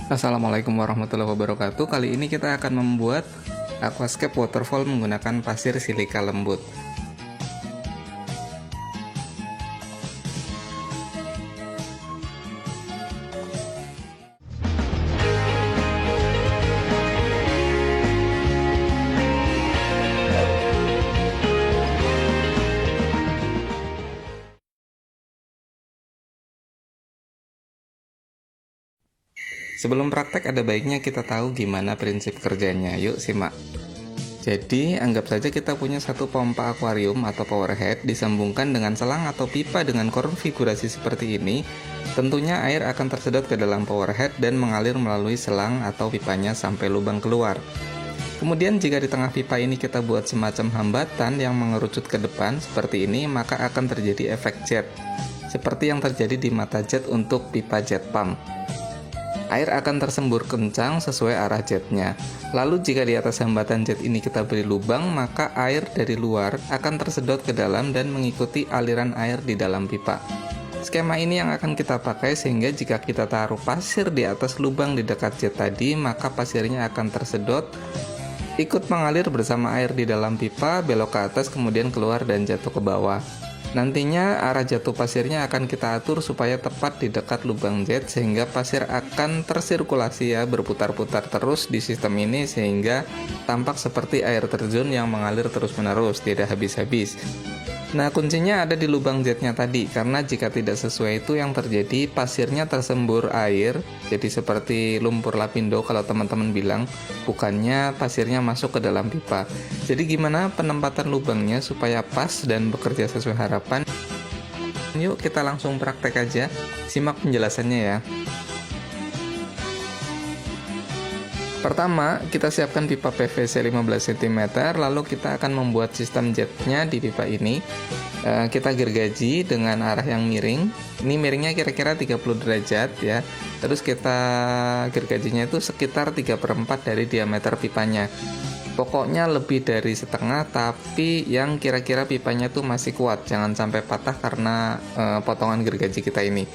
Assalamualaikum warahmatullahi wabarakatuh. Kali ini kita akan membuat aquascape waterfall menggunakan pasir silika lembut. Sebelum praktek ada baiknya kita tahu gimana prinsip kerjanya. Yuk simak. Jadi anggap saja kita punya satu pompa akuarium atau powerhead disambungkan dengan selang atau pipa dengan konfigurasi seperti ini. Tentunya air akan tersedot ke dalam powerhead dan mengalir melalui selang atau pipanya sampai lubang keluar. Kemudian jika di tengah pipa ini kita buat semacam hambatan yang mengerucut ke depan seperti ini, maka akan terjadi efek jet. Seperti yang terjadi di mata jet untuk pipa jet pump. Air akan tersembur kencang sesuai arah jetnya. Lalu jika di atas hambatan jet ini kita beri lubang, maka air dari luar akan tersedot ke dalam dan mengikuti aliran air di dalam pipa. Skema ini yang akan kita pakai sehingga jika kita taruh pasir di atas lubang di dekat jet tadi, maka pasirnya akan tersedot, ikut mengalir bersama air di dalam pipa, belok ke atas kemudian keluar dan jatuh ke bawah. Nantinya arah jatuh pasirnya akan kita atur supaya tepat di dekat lubang jet sehingga pasir akan tersirkulasi ya, berputar-putar terus di sistem ini sehingga tampak seperti air terjun yang mengalir terus-menerus, tidak habis-habis. Nah, kuncinya ada di lubang jetnya tadi, karena jika tidak sesuai itu yang terjadi pasirnya tersembur air, jadi seperti lumpur lapindo kalau teman-teman bilang, bukannya pasirnya masuk ke dalam pipa. Jadi gimana penempatan lubangnya supaya pas dan bekerja sesuai harapan? Yuk kita langsung praktek aja, simak penjelasannya ya. Pertama, kita siapkan pipa PVC 15 cm, lalu kita akan membuat sistem jetnya di pipa ini. Kita gergaji dengan arah yang miring. Ini miringnya kira-kira 30 derajat ya. Terus kita gergajinya itu sekitar 3/4 dari diameter pipanya. Pokoknya lebih dari setengah, tapi yang kira-kira pipanya tuh masih kuat. Jangan sampai patah karena potongan gergaji kita ini.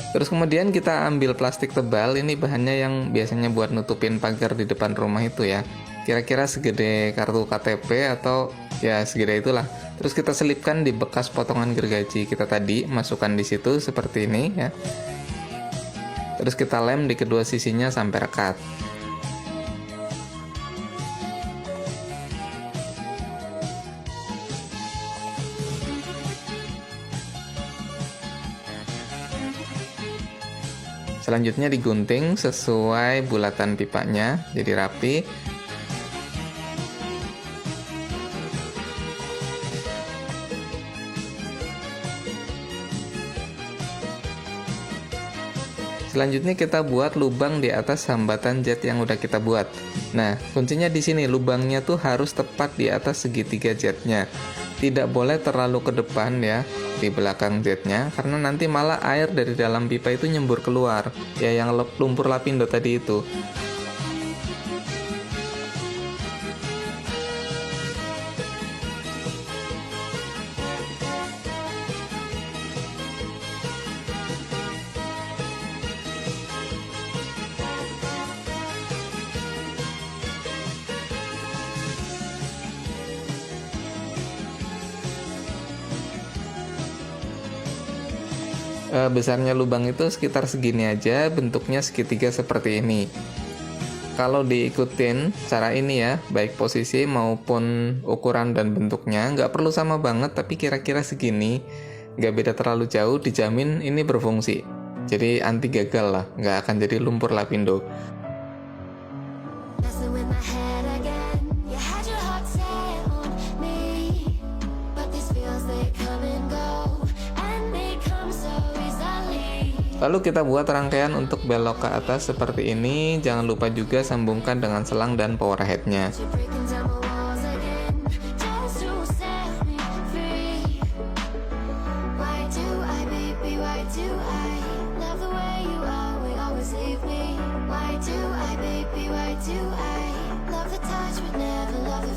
Terus kemudian kita ambil plastik tebal, ini bahannya yang biasanya buat nutupin pagar di depan rumah itu ya. Kira-kira segede kartu KTP atau ya segede itulah. Terus kita selipkan di bekas potongan gergaji kita tadi, masukkan di situ seperti ini ya. Terus kita lem di kedua sisinya sampai rekat. Selanjutnya digunting sesuai bulatan pipanya, jadi rapi. Selanjutnya kita buat lubang di atas hambatan jet yang udah kita buat. Nah, kuncinya di sini, lubangnya tuh harus tepat di atas segitiga jetnya. Tidak boleh terlalu ke depan ya, di belakang jetnya, karena nanti malah air dari dalam pipa itu nyembur keluar. Ya, yang lumpur lapindo tadi itu. Besarnya lubang itu sekitar segini aja, bentuknya segitiga seperti ini. Kalau diikutin cara ini ya, baik posisi maupun ukuran dan bentuknya, nggak perlu sama banget, tapi kira-kira segini, nggak beda terlalu jauh, dijamin ini berfungsi. Jadi anti gagal lah, nggak akan jadi lumpur lapindo. Lalu kita buat rangkaian untuk belok ke atas seperti ini. Jangan lupa juga sambungkan dengan selang dan powerheadnya. Why do I, baby, why do I love the touch but never love the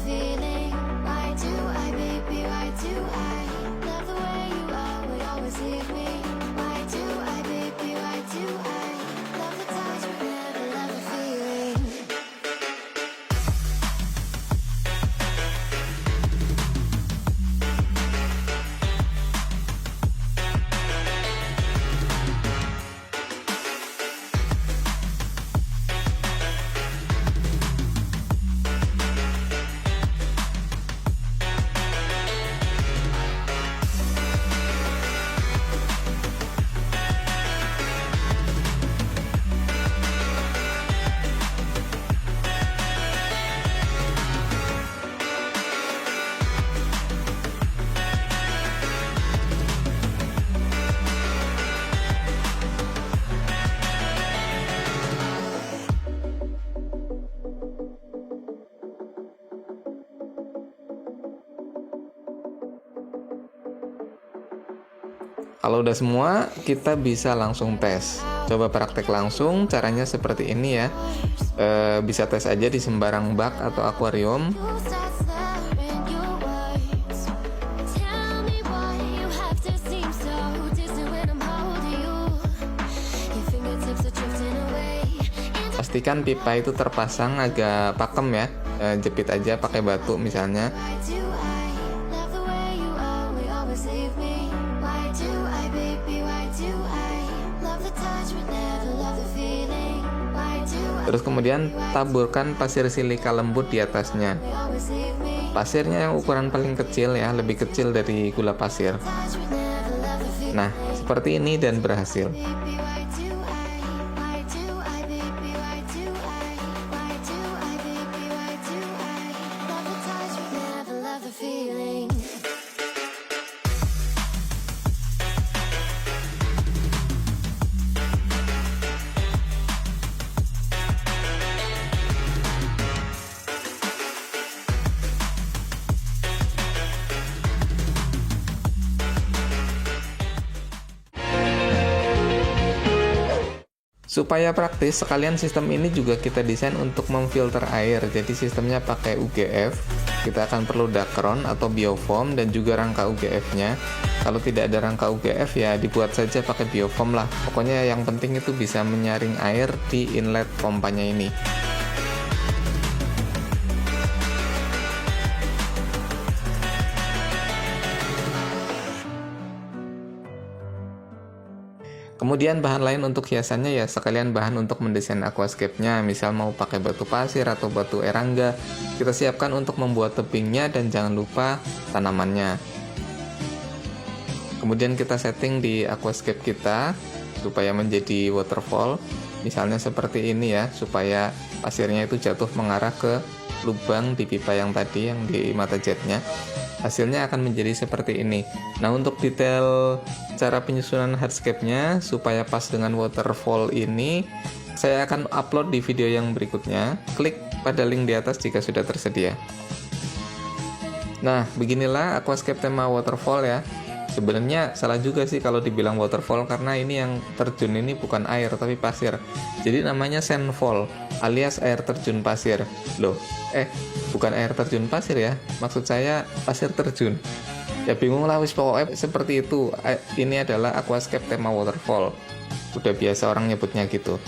Kalau udah semua, kita bisa langsung tes. Coba praktek langsung, caranya seperti ini ya. Bisa tes aja di sembarang bak atau akuarium. Pastikan pipa itu terpasang agak pakem ya. Jepit aja pakai batu misalnya. Terus kemudian taburkan pasir silika lembut di atasnya. Pasirnya yang ukuran paling kecil ya, lebih kecil dari gula pasir. Nah, seperti ini dan berhasil. Supaya praktis, sekalian sistem ini juga kita desain untuk memfilter air. Jadi sistemnya pakai UGF. Kita akan perlu dakron atau biofoam dan juga rangka UGF-nya. Kalau tidak ada rangka UGF ya dibuat saja pakai biofoam lah. Pokoknya yang penting itu bisa menyaring air di inlet pompanya ini. Kemudian bahan lain untuk hiasannya ya sekalian bahan untuk mendesain aquascape-nya. Misal mau pakai batu pasir atau batu erangga, kita siapkan untuk membuat tebingnya dan jangan lupa tanamannya. Kemudian kita setting di aquascape kita supaya menjadi waterfall. Misalnya seperti ini ya, supaya pasirnya itu jatuh mengarah ke lubang di pipa yang tadi yang di mata jetnya. Hasilnya akan menjadi seperti ini. Nah, untuk detail cara penyusunan hardscape-nya supaya pas dengan waterfall ini, saya akan upload di video yang berikutnya. Klik pada link di atas jika sudah tersedia. Nah, beginilah aquascape tema waterfall ya. Sebenarnya salah juga sih kalau dibilang waterfall karena ini yang terjun ini bukan air tapi pasir. Jadi namanya sandfall alias air terjun pasir. Loh, bukan air terjun pasir ya. Maksud saya pasir terjun. Ya bingung lah wis pokoknya seperti itu. Ini adalah aquascape tema waterfall. Udah biasa orang nyebutnya gitu.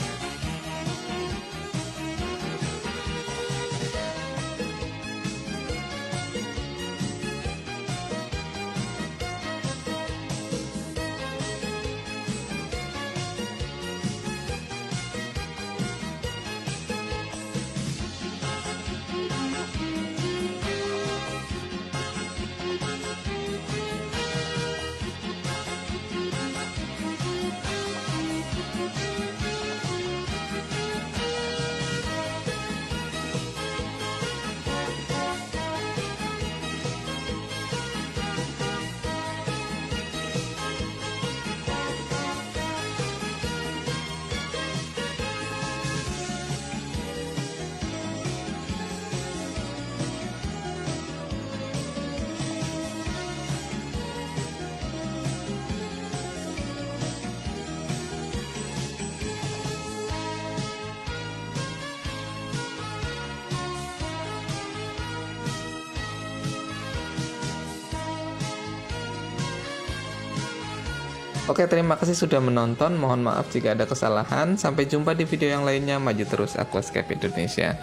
Oke, terima kasih sudah menonton. Mohon maaf jika ada kesalahan. Sampai jumpa di video yang lainnya. Maju terus Aquascape Indonesia.